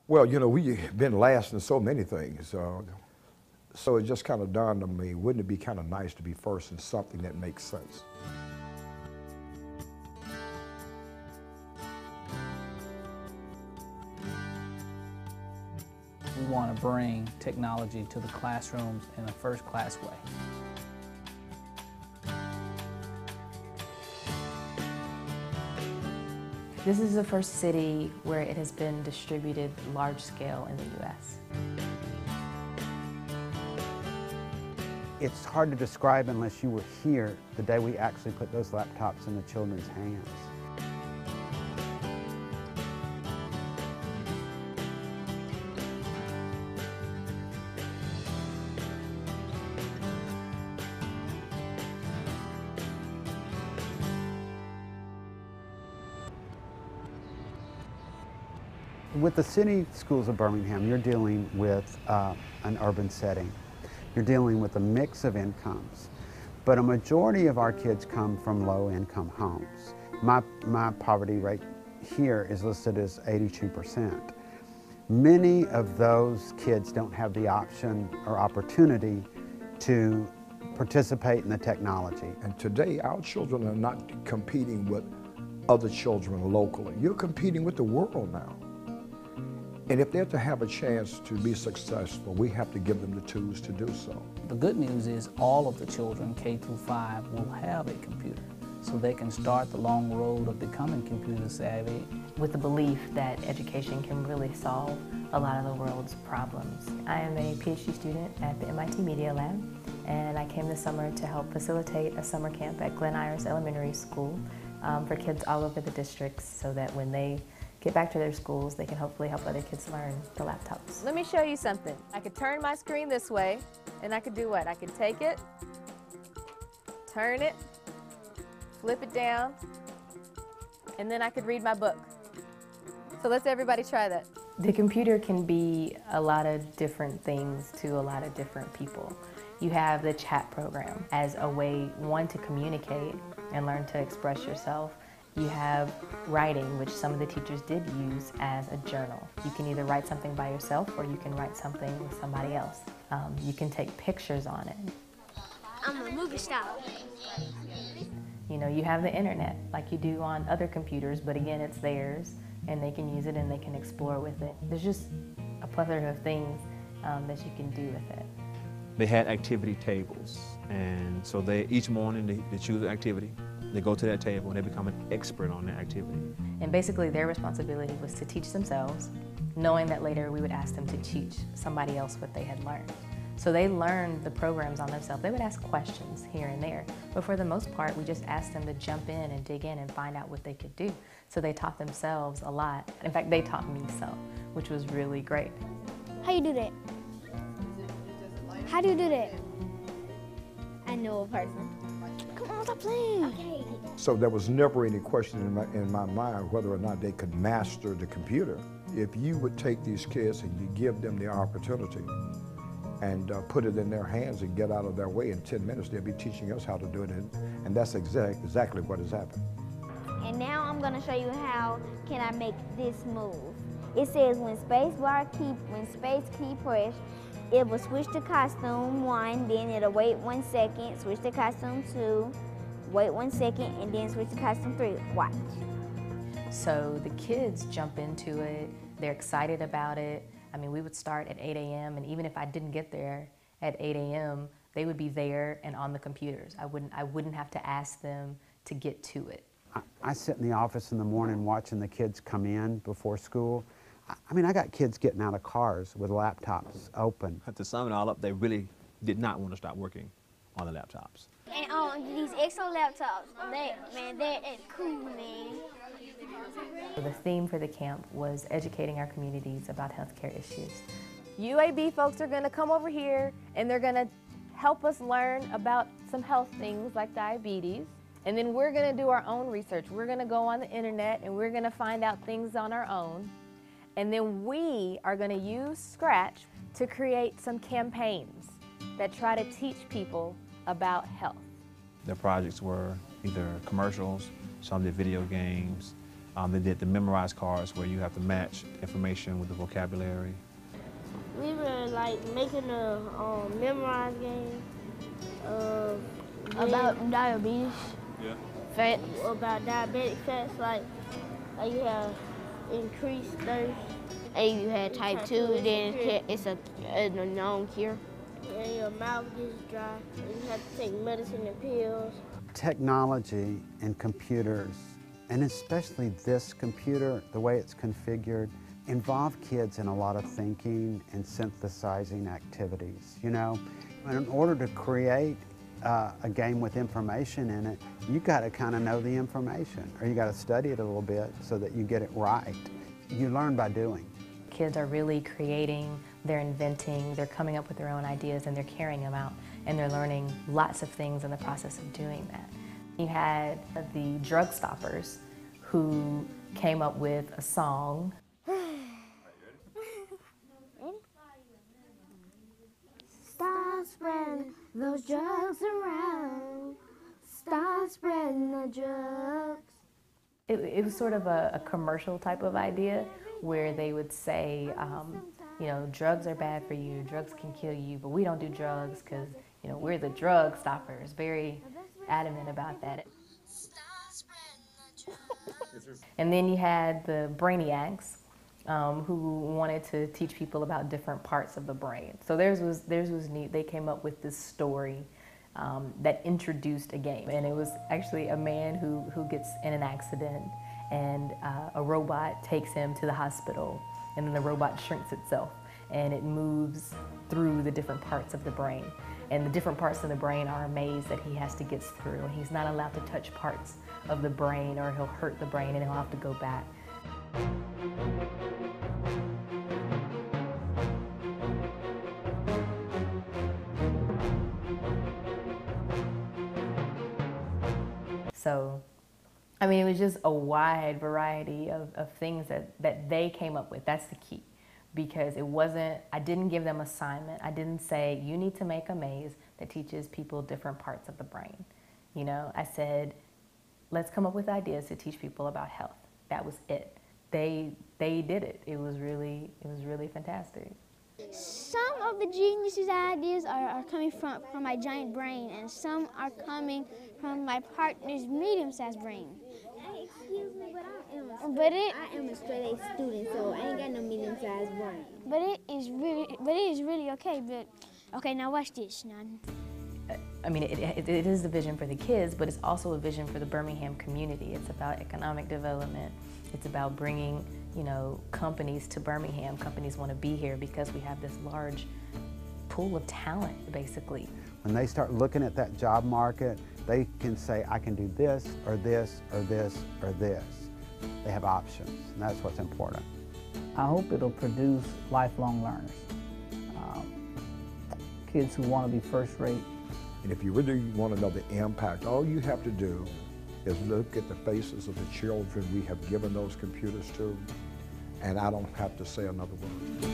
Well, you know, we've been last in so many things. So it just kind of dawned on me, wouldn't it be kind of nice to be first in something that makes sense? We want to bring technology to the classrooms in a first-class way. This is the first city where it has been distributed large scale in the U.S. It's hard to describe unless you were here the day we actually put those laptops in the children's hands. With the city schools of Birmingham, you're dealing with an urban setting. You're dealing with a mix of incomes, but a majority of our kids come from low-income homes. My poverty rate here is listed as 82%. Many of those kids don't have the option or opportunity to participate in the technology. And today, our children are not competing with other children locally. You're competing with the world now. And if they're to have a chance to be successful, we have to give them the tools to do so. The good news is all of the children, K through 5, will have a computer, so they can start the long road of becoming computer savvy. With the belief that education can really solve a lot of the world's problems. I am a PhD student at the MIT Media Lab, and I came this summer to help facilitate a summer camp at Glen Iris Elementary School for kids all over the districts, so that when they get back to their schools, they can hopefully help other kids learn the laptops. Let me show you something. I could turn my screen this way, and I could do what? I could take it, turn it, flip it down, and then I could read my book. So let's everybody try that. The computer can be a lot of different things to a lot of different people. You have the chat program as a way, one, to communicate and learn to express yourself. You have writing, which some of the teachers did use as a journal. You can either write something by yourself or you can write something with somebody else. You can take pictures on it. I'm a movie star. You know, you have the internet like you do on other computers, but again, it's theirs and they can use it and they can explore with it. There's just a plethora of things that you can do with it. They had activity tables, and so each morning they choose an activity. They go to that table and they become an expert on that activity. And basically their responsibility was to teach themselves, knowing that later we would ask them to teach somebody else what they had learned. So they learned the programs on themselves. They would ask questions here and there, but for the most part we just asked them to jump in and dig in and find out what they could do. So they taught themselves a lot. In fact, they taught me so, which was really great. How you do that? How do you do that? I know a person. Come on, stop playing. Okay. So there was never any question in my mind whether or not they could master the computer. If you would take these kids and you give them the opportunity and put it in their hands and get out of their way, in 10 minutes they'll be teaching us how to do it, and that's exactly what has happened. And now I'm going to show you how can I make this move. It says when space key pressed, it will switch to costume 1, then it'll wait 1 second, switch to costume 2, wait 1 second, and then switch to costume 3. Watch. So the kids jump into it, they're excited about it. I mean, we would start at 8 a.m. and even if I didn't get there at 8 a.m., they would be there and on the computers. I wouldn't have to ask them to get to it. I sit in the office in the morning watching the kids come in before school. I mean, I got kids getting out of cars with laptops open. To sum it all up, they really did not want to stop working on the laptops. And these EXO laptops, they're cool, man. The theme for the camp was educating our communities about healthcare issues. UAB folks are going to come over here and they're going to help us learn about some health things like diabetes. And then we're going to do our own research. We're going to go on the internet and we're going to find out things on our own. And then we are going to use Scratch to create some campaigns that try to teach people about health. Their projects were either commercials, some did video games, They did the memorized cards where you have to match information with the vocabulary. We were like making a memorized game About diabetes. Yeah. Fat. about diabetic fats, like you have increased thirst. And you had type 2, then it's a known cure. And your mouth gets dry, and you have to take medicine and pills. Technology and computers, and especially this computer, the way it's configured, involve kids in a lot of thinking and synthesizing activities. You know, and in order to create a game with information in it, you got to kind of know the information, or you got to study it a little bit so that you get it right. You learn by doing. Kids are really creating, they're inventing, they're coming up with their own ideas and they're carrying them out, and they're learning lots of things in the process of doing that. You had the drug stoppers who came up with a song. Start spreading those drugs around. Start spreading the drugs. It was sort of a commercial type of idea where they would say, you know, drugs are bad for you, drugs can kill you, but we don't do drugs because, you know, we're the drug stoppers. Very adamant about that. And then you had the brainiacs who wanted to teach people about different parts of the brain. So theirs was neat. They came up with this story that introduced a game. And it was actually a man who gets in an accident, and a robot takes him to the hospital, and then the robot shrinks itself and it moves through the different parts of the brain. And the different parts of the brain are a maze that he has to get through, and he's not allowed to touch parts of the brain or he'll hurt the brain and he'll have to go back. So, I mean, it was just a wide variety of things that they came up with. That's the key. Because it wasn't, I didn't give them assignment. I didn't say, you need to make a maze that teaches people different parts of the brain. You know, I said, let's come up with ideas to teach people about health. That was it. They did it. It was really fantastic. Some of the geniuses' ideas are coming from my giant brain, and some are coming from my partner's medium-sized brain. Hey, excuse me, but I am a straight A student, so I ain't got no medium-sized brain. But it is really okay. But okay, now watch this, now. I mean, it is a vision for the kids, but it's also a vision for the Birmingham community. It's about economic development. It's about bringing, you know, companies to Birmingham. Companies want to be here because we have this large pool of talent, basically. When they start looking at that job market, they can say, I can do this, or this, or this, or this. They have options, and that's what's important. I hope it'll produce lifelong learners, kids who want to be first rate. And if you really want to know the impact, all you have to do is look at the faces of the children we have given those computers to, and I don't have to say another word.